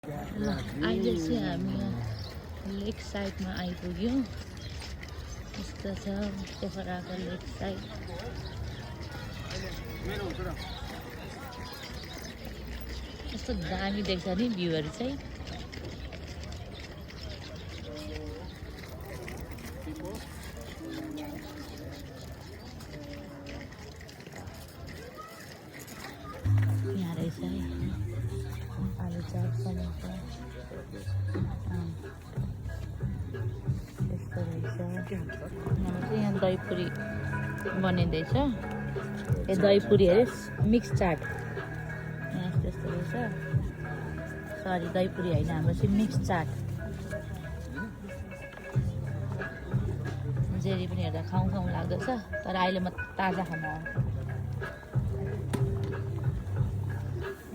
ल अहिले चाहिँ हामी लेक साइडमा आइपुग्यौँ। यस्तो छ पोखराको लेक साइड। यस्तो दामी देख्छ नि भ्यूहरू चाहिँ। यहाँ रहेछ है आलु चाट समोसा यस्तो रहेछ। यहाँ दहीपुरी बनिँदैछ। यो दहीपुरी अरे मिक्स चाट यहाँ त्यस्तो रहेछ। सरी दहीपुरी होइन, हाम्रो चाहिँ मिक्स चाट। जेरी पनि हेर्दा खाउँ खाउँ लाग्दैछ, तर अहिले म ताजा खान आउँछु।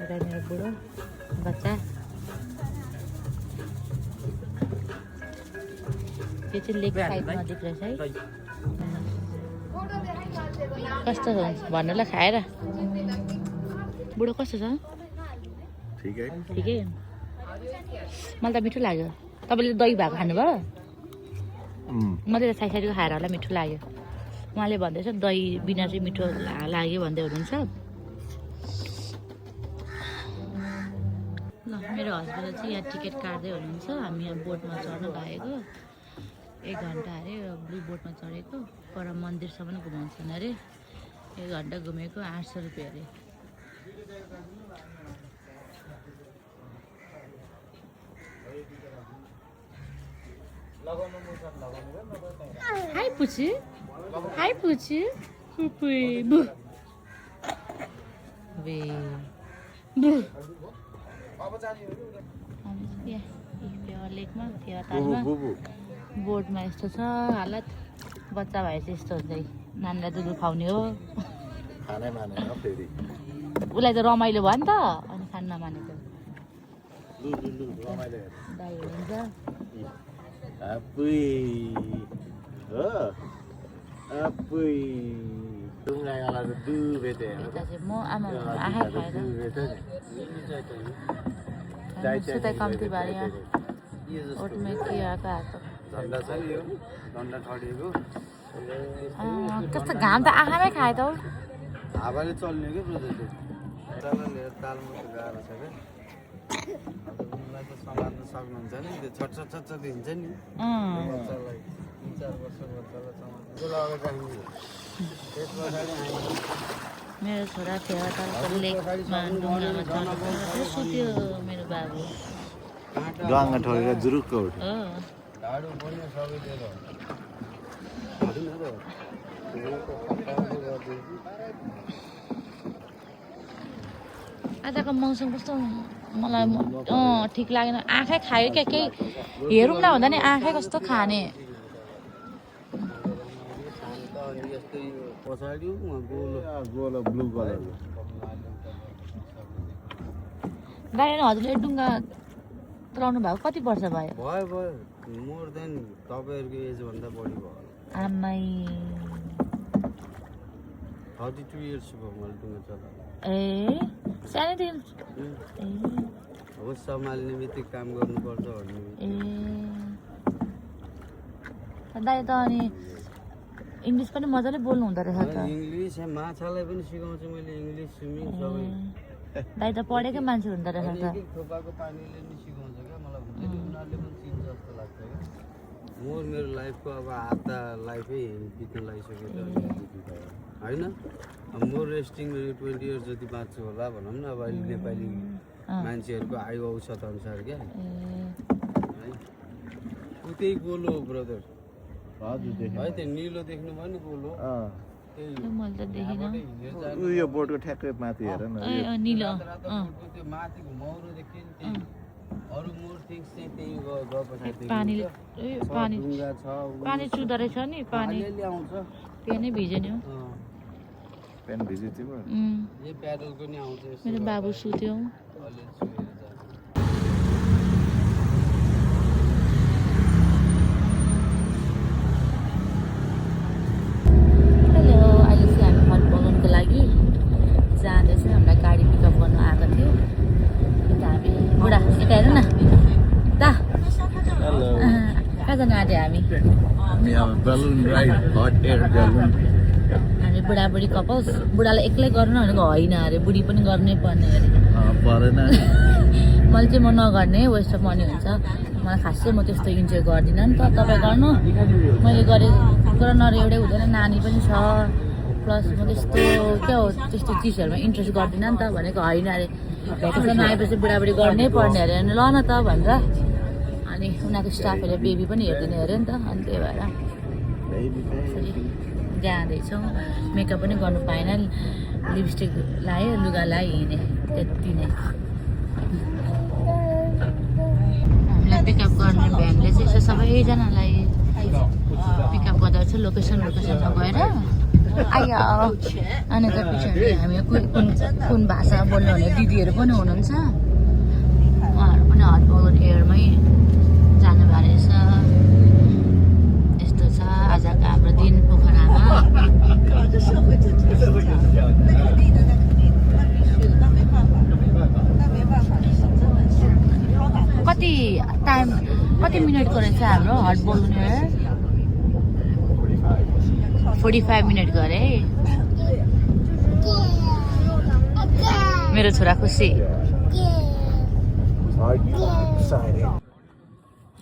एउटा मेरो बुढो बच्चा। यो चाहिँ लेक साइडमा देख्दैछ है। कस्तो हुन्छ भन्नुलाई खाएर बुढो कस्तो छ? ठिकै ठिकै। मलाई त मिठो लाग्यो। तपाईँले दही भएको खानुभयो? मैले त साइडको खाएर होला मिठो लाग्यो। उहाँले भन्दैछ दही बिना चाहिँ मिठो लाग्यो भन्दै हुनुहुन्छ। ल मेरो हस्बेन्ड चाहिँ यहाँ टिकट काट्दै हुनुहुन्छ। हामी यहाँ बोटमा चढ्न लागेको। 1 घन्टा अरे ब्लू बोटमा चढेको। पर मन्दिरसम्म घुमाउँछन् अरे। 1 घन्टा घुमेको 800 रुपियाँ अरे। हाई पुची, हाई पुची, पुपुई बु बे बु। लेकमा त्यो तालमा बोर्डमा यस्तो छ हालत। बच्चा भएपछि यस्तो हुन्छ। नानीलाई दुध खुवाउने हो। खानै मानेन फेरि। उसलाई त रमाइलो भयो नि त, अनि खान नमानेको दाइ हुन्छ। आपुई हो आपुई तुमलाई दुबेते यता चाहिँ म आमा आँखा खाएर सुताइ कम्ती भयो यहाँ। ओठमा के आएको आएको झन्डा छ नि यो झन्डा ठडिएको। कस्तो घाम त आँखामै खायो त हौ। हावाले चल्ने के प्रोजेक्ट तालले तालमा त गाह्रो छ के। उनलाई त सम्हाल्न सक्नुहुन्छ नि, त्यो छट दिन्छ नि बच्चालाई। 3-4 वर्ष बच्चालाई सम्हाल्न चाहिन्छ। त्यस पछाडि मेरो छोरा फेवातालको लेकमा डुङ्गामा चढेको सुत्यो मेरो बाबु। डुङ्गा ठोकेर जुरुक्क उठ्यो। ढाडु बढ्ने सबै दिएर आजको मौसम कस्तो मलाई ठिक लागेन। आँखै खायो क्या, केही हेरौँ न भन्दा नि आँखै कस्तो खाने। पछाडि गोलो ब्लू कलरको गाडी हजुरले डुङ्गा चलाउनु भएको कति वर्ष भयो? भयो मोर देन तपाईँहरूको एज भन्दा बढी भयो। आमै 32 इयर्स भयो मैले डुङ्गा चलाएको। ए सानैदेखि हो सम्हाल्ने बित्तिकै काम गर्नुपर्छ भन्ने। ए दाइ त अनि इङ्ग्लिस पनि मजाले बोल्नु हुँदो रहेछ त। इङ्ग्लिस माछालाई पनि सिकाउँछु मैले, इङ्ग्लिस स्विमिङ सबै। दाइ त पढेकै मान्छे हुँदो रहेछ त। थोपाको पानीले नि सिकाउँछ क्या मलाई। हुन्छ नि उनीहरूले पनि चिन्छ जस्तो लाग्छ क्या। मेरो लाइफको अब आधा लाइफै बित्न लागिसक्यो त होइन। अब म रेस्टिङ 20 इयर्स जति बाँच्छु होला भनौँ न। अब अहिले नेपाली मान्छेहरूको आयु औसत अनुसार क्या है। त्यही गोलो हो ब्रदर। हजुर है त्यो निलो देख्नुभयो नि गोलो। मैले त देखिनँ। यो बोर्डको ठ्याक्कै माथि हेर न निलो त्यो माथि घुमाउरो देखियो नि। त्यही अरू मोर थिङ्स चाहिँ त्यही गएपछि पानीले पानी ढुङ्गा छ। पानी चुँदो रहेछ नि। पानी आउँछ पेनै भिज्यो नि। पेन भिज्यो तिम्रो। यो प्याडलको नि आउँछ। मेरो बाबु सुत्यो। जाँदैछ। हामीलाई गाडी पिकअप गर्नु आएको थियो। यता हामी बुढा यता हेर्नु न। कहाँजना आँट्यो हामी We have a balloon ride, hot air balloon. हामी बुढाबुढी कपल्स बुढालाई एक्लै गर्नु भनेको होइन अरे बुढी पनि गर्नै पर्ने अरे परेन मैले चाहिँ म नगर्ने वेस्ट अफ मनी हुन्छ मलाई खासै म त्यस्तो इन्जोय गर्दिनँ नि त तपाईँ गर्नु मैले गरेको नरे एउटै हुँदैन नानी पनि छ प्लस म त्यस्तो क्या हो त्यस्तो चिजहरूमा इन्ट्रेस्ट गर्दिनँ नि त भनेको होइन अरे भ्याकेसन आएपछि बुढाबुढी गर्नै पर्ने अरे अनि ल न त भनेर अनि उनीहरूको स्टाफहरूले बेबी पनि हेरिदिने अरे नि त अनि त्यही भएर जाँदैछौँ मेकअप पनि गर्नु पाएन लिपस्टिक लगायो लुगा लगायो हिँडेँ त्यति नै हामीलाई पिकअप गर्ने भ्यानले चाहिँ यसो सबैजनालाई पिकअप गर्दा चाहिँ लोकेसनमा गएर आयो अनि त पछाडि हामी कुन भाषा बोल्नु भने दिदीहरू पनि हुनुहुन्छ उहाँहरू पनि हटबल एयरमै जानुभएको रहेछ यस्तो छ आजको हाम्रो दिन पोखरामा कति मिनटको रहेछ हाम्रो हट बलुन एयर 45 मिनट गरे मेरो छोरा खुसी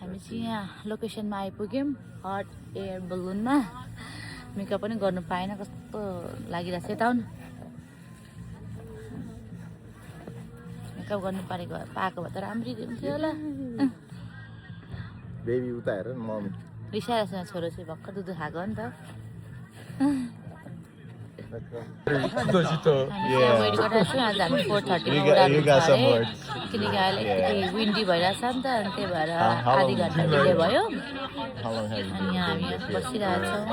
हामी चाहिँ यहाँ लोकेसनमा आइपुग्यौँ हट एयर बलुनमा मेकअप पनि गर्नु पाएन कस्तो लागिरहेको छ यता आउनु मेकअप गर्नु पाएको भए त राम्ररी हुन्थ्यो होला बेबी उता हेर न मम्मी रिसाइरहेको छ छोरो चाहिँ भर्खर दुध खाएको हो नि त वेट गरिरहेको छु आज हामी 4:30 किनकि अहिले अलिकति विन्डी भइरहेछ नि त अनि त्यही भएर आधी घन्टा डिले भयो अनि यहाँ हामी बसिरहेछौँ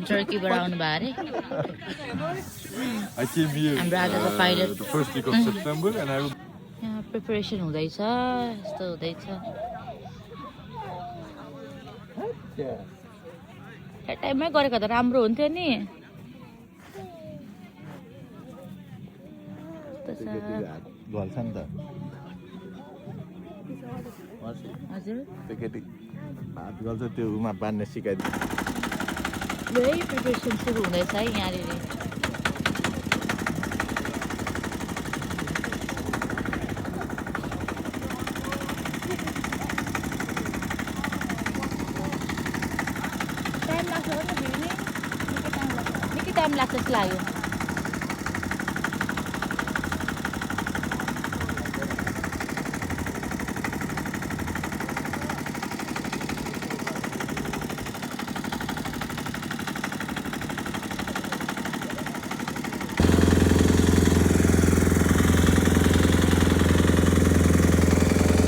टर्कीबाट आउनु भयो अरे हाम्रो आजको पाइलट यहाँ प्रिपरेसन हुँदैछ यस्तो हुँदैछ टाइममै गरेको त राम्रो हुन्थ्यो नि घल्छ नि त हजुर त्यो केटी हात गल्छ त्यो उमा बान्ने सिकाइदियो यही प्रिपरेसन सुरु हुँदैछ है यहाँनिर टाइम लाग्छ जस्तो लाग्यो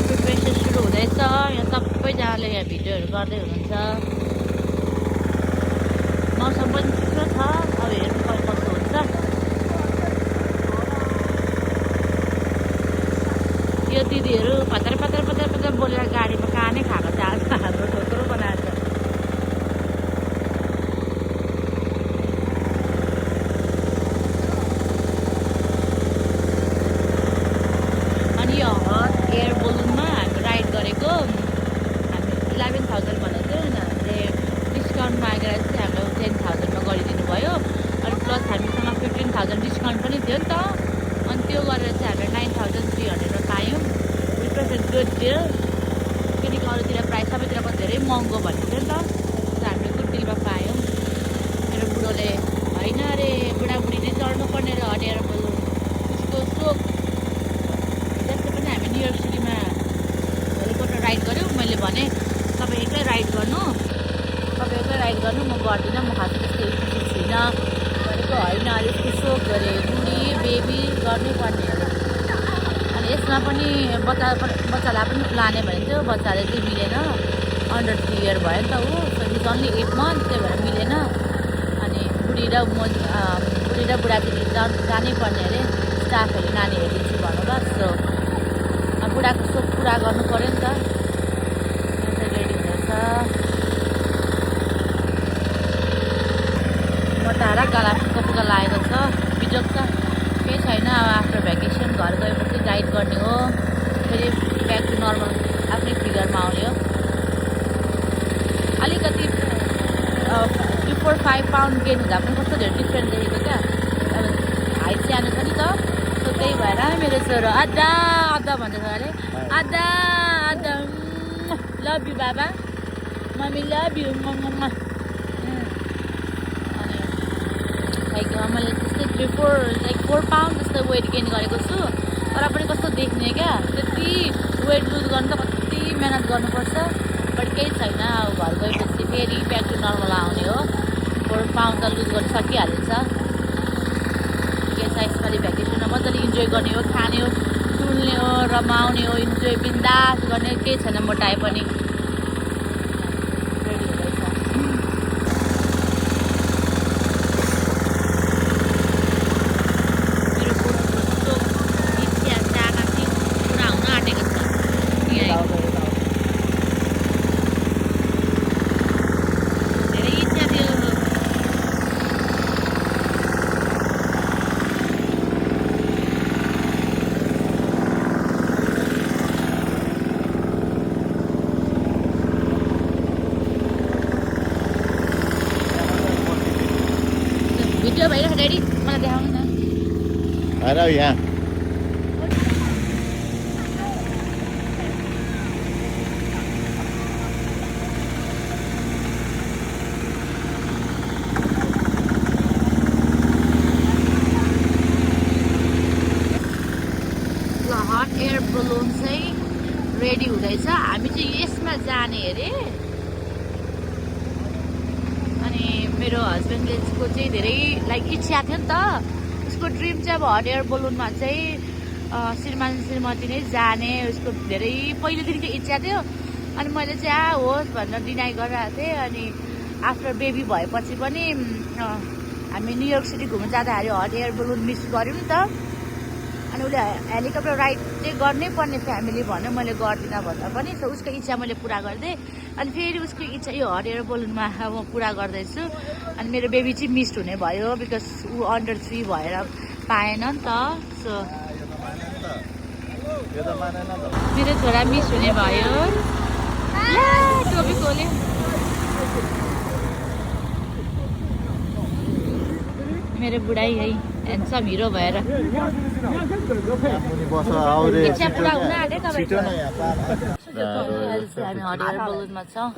प्रिपरेसन सुरु हुँदैछ यहाँ सबैजनाले यहाँ भिडियोहरू गर्दै हुनुहुन्छ मौसम पनि चिसो छ अब हेर्नु पर्छ कस्तो हुन्छ यो दिदीहरू पत्र बोलेर गाडीमा कानै खाएको जान्छ हाम्रो ठोक्रो बनाएको छ अनि यो हट एयर बलुनमा हामी राइड गरेको हामी 11,000 भनेको थियो उनीहरूले डिस्काउन्ट मागेर चाहिँ हाम्रो 10,000 मा गरिदिनु भयो अनि प्लस हामीसँग 15,000 डिस्काउन्ट पनि थियो नि त अनि त्यो गरेर चाहिँ हामीले 9,300 मा पायौँ which was a good deal किनकि अरूतिर प्राइस सबैतिरको धेरै महँगो भन्ने थियो नि त हामीले गुड डिलमा पायौँ मेरो बुढोले होइन अरे बुढाबुढीले चढ्नुपर्ने अरे हट एयर बलुन उसको सोक जस्तो पनि हामी न्युयोर्क सिटीमा हेलिकप्टर राइड गऱ्यौँ मैले भने तपाईँ एक्लै राइड गर्नु म गर्दिनँ म खासै त्यस्तो इन्ट्रेस्ट छुइनँ भनेको होइन अरे यसको सोक गरे बुढी बेबी गर्नै पर्ने अरे अनि यसमा पनि बच्चालाई पनि लाने भनेको थियो बच्चाले चाहिँ मिलेन अन्डर 3 इयर भयो नि त ऊ इज अन्ली 8 मन्थ त्यही भएर मिलेन अनि बुढी र बुढाचुरी जानै पर्ने अरे स्टाफहरूले नानी हेरिदिन्छु भन्नुभयो सो बुढाको सोक पुरा गर्नु पऱ्यो नि त रेडी हुँदैछ तारा गालाको पुगा लागेको छ बिजोग छ केही छैन अब आफ्टर भ्याकेसन घर गएपछि गाइड गर्ने हो फेरि ब्याक टु नर्मल आफ्नै वेट हुँदा पनि कस्तो धेरै डिफ्रेन्ट देखेको क्या अब हाइट सानो छ नि त त्यही भएर मेरो छोरो आधा आधा भन्छ छोराले आधा आधा लभ यु बाबा मम्मी लभ यु अनि लाइक मैले त्यस्तै 4 पाउन्ड जस्तो वेट गेन गरेको छु तर पनि कस्तो देख्ने क्या त्यति वेट लुज गर्नु त कति मिहिनेत गर्नुपर्छ बट केही छैन अब घर गएपछि फेरि ब्याक टु नर्मल आउने हो 4 पाउन्ड त लुज गर्नु सकिहालिन्छ के छ यसपालि भ्याकेसनमा मजाले इन्जोय गर्ने हो खाने हो डुल्ने हो रमाउने हो इन्जोय बिन्दास गर्ने केही छैन मोटाए पनि रेडी हुँदैछ भिडियो भइरहेको ड्याडी मलाई देखाउनु न आएर यहाँ हट एयर बलुन चाहिँ रेडी हुँदैछ हामी चाहिँ यसमा जाने अरे अनि मेरो हस्बेन्डको चाहिँ धेरै लाइक इच्छा थियो नि त उसको ड्रिम चाहिँ अब हट एयर बलुनमा चाहिँ श्रीमान श्रीमती नै जाने उसको धेरै पहिलेदेखिको इच्छा थियो अनि मैले चाहिँ होस् भनेर डिनाइ गरिरहेको थिएँ अनि आफ्टर बेबी भएपछि पनि हामी न्युयोर्क सिटी घुम्न जाँदाखेरि हट एयर बलुन मिस गऱ्यौँ नि त अनि उसले हेलिकप्टर राइड चाहिँ गर्नै पर्ने फ्यामिली भन्यो मैले गर्दिनँ भन्दा पनि सो उसको इच्छा मैले पुरा गरिदिएँ अनि फेरि उसको इच्छा यो हट एयर बलुनमा म पुरा गर्दैछु अनि मेरो बेबी चाहिँ मिस्ड हुने भयो बिकज ऊ अन्डर 3 भएर पाएन नि त सो मेरो छोरा मिस हुने भयो टोपी खोल्यो मेरो बुढाइ है ह्यान्डसम हिरो भएर इच्छा पुरा हुन आँट्यो तपाईँको हामी हट एयर बलुनमा छौँ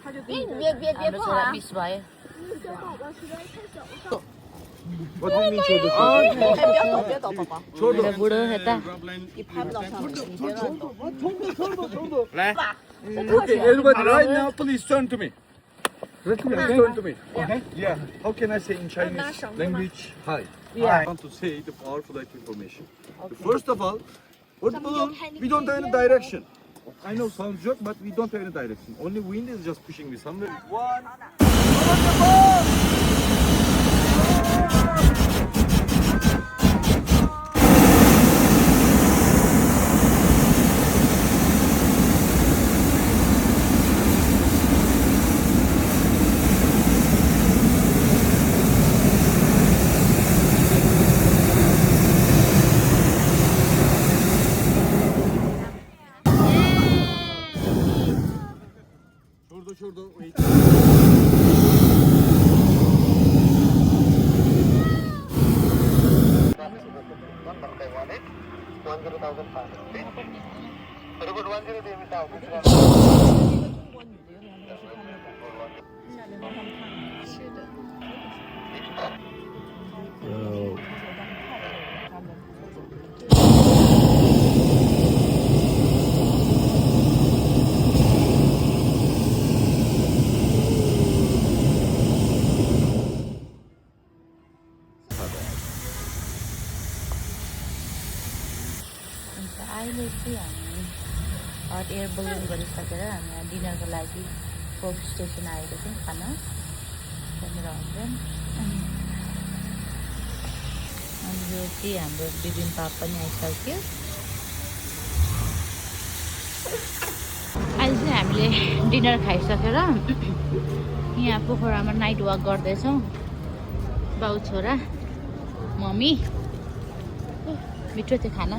हाम्रो छोरा मिस भयो मेरो बुढो यता Okay, everybody, right now, please turn to me. Turn to me. Okay. Yeah. How can I say in Chinese language? Hi. I want to say the powerful information. First of all, for the balloon, we don't have any direction. I know sounds joke, but we don't have any direction. Only wind is just pushing me somewhere. One. Şurada, wait. अहिले चाहिँ हामी hot air balloon गरिसकेर हामी डिनरको लागि fourth station आएको थियौँ खान मेरो husband अनि यो चाहिँ हाम्रो बिबिम्बाप पनि आइसक्यो अहिले चाहिँ हामीले डिनर खाइसकेर यहाँ पोखरामा नाइट वाक गर्दैछौँ बाउ छोरा मम्मी मिठो थियो खाना